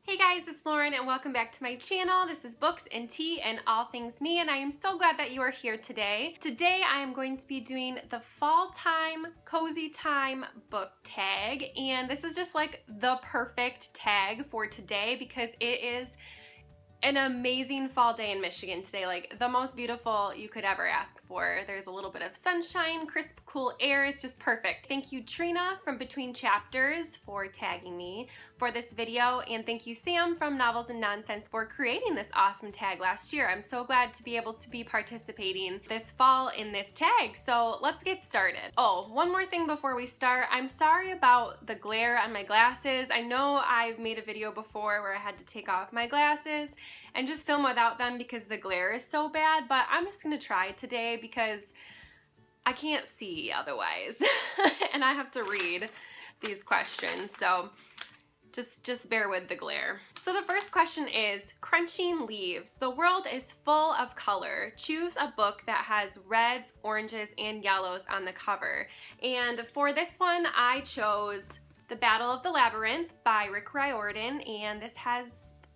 Hey guys, it's Lauren and welcome back to my channel. This is Books and Tea and all things me, and I am so glad that you are here today. Today I am going to be doing the fall time, cozy time book tag, and this is just like the perfect tag for today because it is an amazing fall day in Michigan today, like the most beautiful you could ever ask for. There's a little bit of sunshine, crisp, cool air. It's just perfect. Thank you, Trina from Between Chapters, for tagging me for this video, and thank you, Sam from Novels and Nonsense, for creating this awesome tag last year. I'm so glad to be able to be participating this fall in this tag, so let's get started. Oh, one more thing before we start. I'm sorry about the glare on my glasses. I know I've made a video before where I had to take off my glasses and just film without them because the glare is so bad, but I'm just gonna try today because I can't see otherwise and I have to read these questions, so just bear with the glare. So the first question is, Scrunching Leaves. The world is full of color. Choose a book that has reds, oranges, and yellows on the cover. And for this one, I chose The Battle of the Labyrinth by Rick Riordan, and this has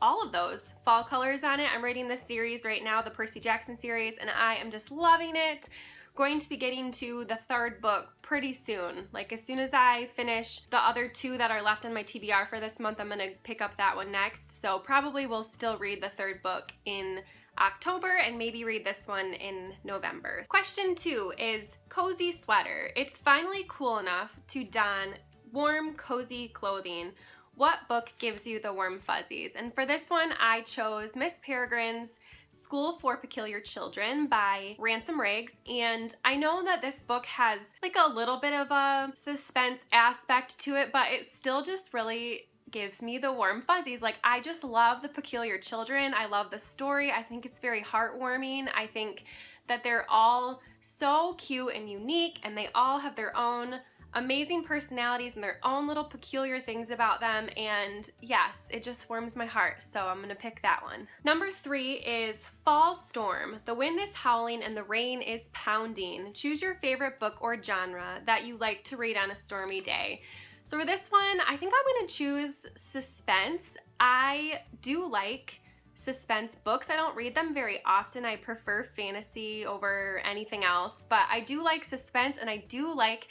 all of those fall colors on it. I'm reading this series right now, the Percy Jackson series, and I am just loving it. Going to be getting to the third book pretty soon. Like as soon as I finish the other two that are left on my TBR for this month, I'm gonna pick up that one next. So probably we'll still read the third book in October and maybe read this one in November. Question 2 is cozy sweater. It's finally cool enough to don warm, cozy clothing. What book gives you the warm fuzzies? And for this one, I chose Miss Peregrine's School for Peculiar Children by Ransom Riggs. And I know that this book has like a little bit of a suspense aspect to it, but it still just really gives me the warm fuzzies. Like, I just love the Peculiar Children. I love the story. I think it's very heartwarming. I think that they're all so cute and unique, and they all have their own amazing personalities and their own little peculiar things about them, and yes, it just warms my heart, so I'm gonna pick that one. Number 3 is Fall Storm. The wind is howling and the rain is pounding. Choose your favorite book or genre that you like to read on a stormy day. So for this one, I think I'm gonna choose suspense. I do like suspense books. I don't read them very often. I prefer fantasy over anything else, but I do like suspense, and I do like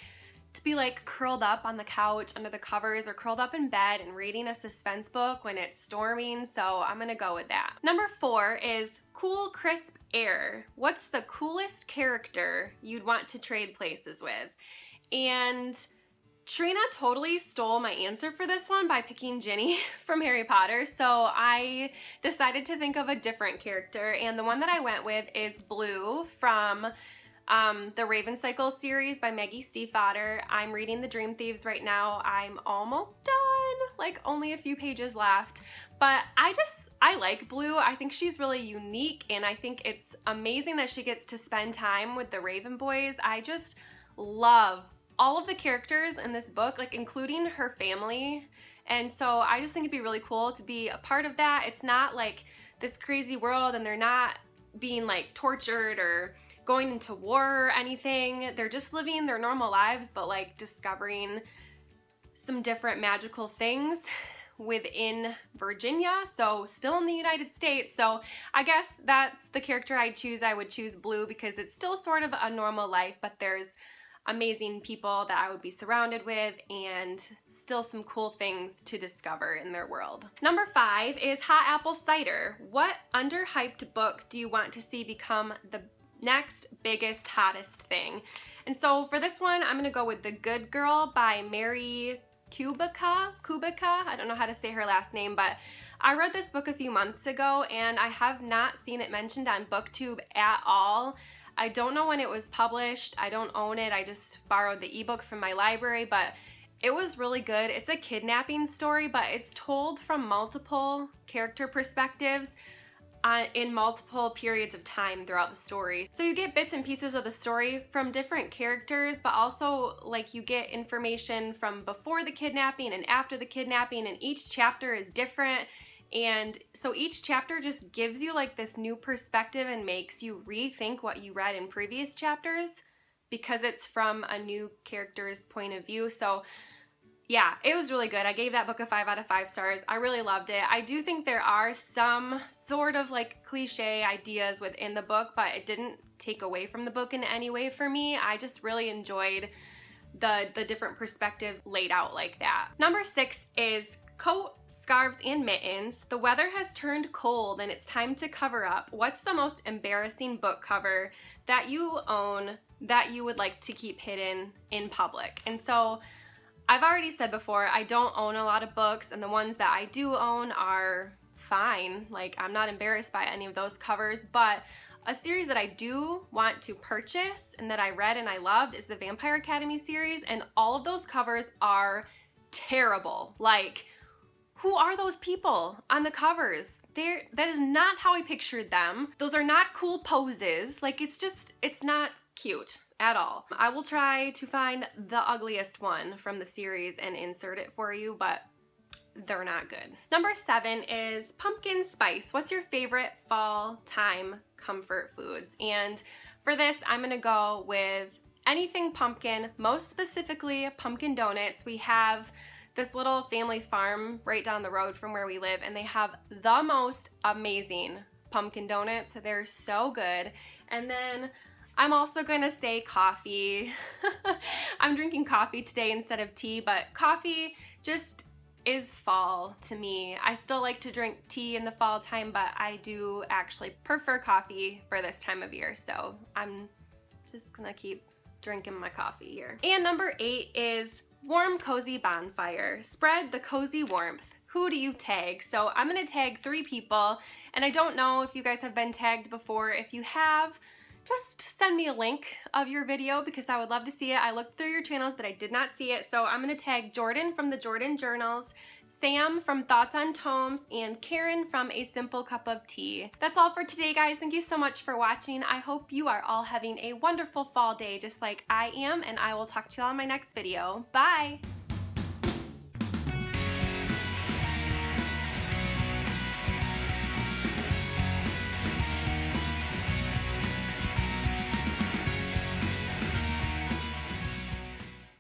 to be like curled up on the couch under the covers or curled up in bed and reading a suspense book when it's storming, so I'm gonna go with that. Number 4 is cool, crisp air. What's the coolest character you'd want to trade places with? And Trina totally stole my answer for this one by picking Ginny from Harry Potter, so I decided to think of a different character, and the one that I went with is Blue from the Raven Cycle series by Maggie Stiefvater. I'm reading The Dream Thieves right now. I'm almost done, like only a few pages left, but I like Blue. I think she's really unique, and I think it's amazing that she gets to spend time with the Raven boys. I just love all of the characters in this book, like including her family, and so I just think it'd be really cool to be a part of that. It's not like this crazy world, and they're not being like tortured or going into war or anything. They're just living their normal lives, but like discovering some different magical things within Virginia, so still in the United States. So I guess that's the character I'd choose. I would choose Blue because it's still sort of a normal life, but there's amazing people that I would be surrounded with and still some cool things to discover in their world. Number 5 is Hot Apple Cider. What underhyped book do you want to see become the next biggest, hottest thing? And so for this one, I'm gonna go with The Good Girl by Mary Kubica. I don't know how to say her last name, but I read this book a few months ago and I have not seen it mentioned on BookTube at all. I don't know when it was published. I don't own it. I just borrowed the ebook from my library, but it was really good. It's a kidnapping story, but it's told from multiple character perspectives in multiple periods of time throughout the story. So you get bits and pieces of the story from different characters, but also like you get information from before the kidnapping and after the kidnapping, and each chapter is different. And so each chapter just gives you like this new perspective and makes you rethink what you read in previous chapters because it's from a new character's point of view. So Yeah, it was really good. I gave that book a 5 out of 5 stars. I really loved it. I do think there are some sort of like cliche ideas within the book, but it didn't take away from the book in any way for me. I just really enjoyed the different perspectives laid out like that. Number 6 is Coat, Scarves, and Mittens. The weather has turned cold and it's time to cover up. What's the most embarrassing book cover that you own that you would like to keep hidden in public? And so I've already said before, I don't own a lot of books, and the ones that I do own are fine. Like, I'm not embarrassed by any of those covers, but a series that I do want to purchase and that I read and I loved is the Vampire Academy series, and all of those covers are terrible. Like, who are those people on the covers? That is not how I pictured them. Those are not cool poses. Like, it's not cute at all. I will try to find the ugliest one from the series and insert it for you, but they're not good. Number 7 is pumpkin spice. What's your favorite fall time comfort foods? And for this, I'm gonna go with anything pumpkin, most specifically pumpkin donuts. We have this little family farm right down the road from where we live, and they have the most amazing pumpkin donuts. They're so good. And then I'm also gonna say coffee. I'm drinking coffee today instead of tea, but coffee just is fall to me. I still like to drink tea in the fall time, but I do actually prefer coffee for this time of year, so I'm just gonna keep drinking my coffee here. And number 8 is warm, cozy bonfire. Spread the cozy warmth. Who do you tag? So I'm gonna tag 3 people, and I don't know if you guys have been tagged before. If you have, just send me a link of your video because I would love to see it. I looked through your channels, but I did not see it. So I'm gonna tag Jordan from the Jordan Journals, Sam from Thoughts on Tomes, and Karen from A Simple Cup of Tea. That's all for today, guys. Thank you so much for watching. I hope you are all having a wonderful fall day just like I am, and I will talk to you all in my next video. Bye!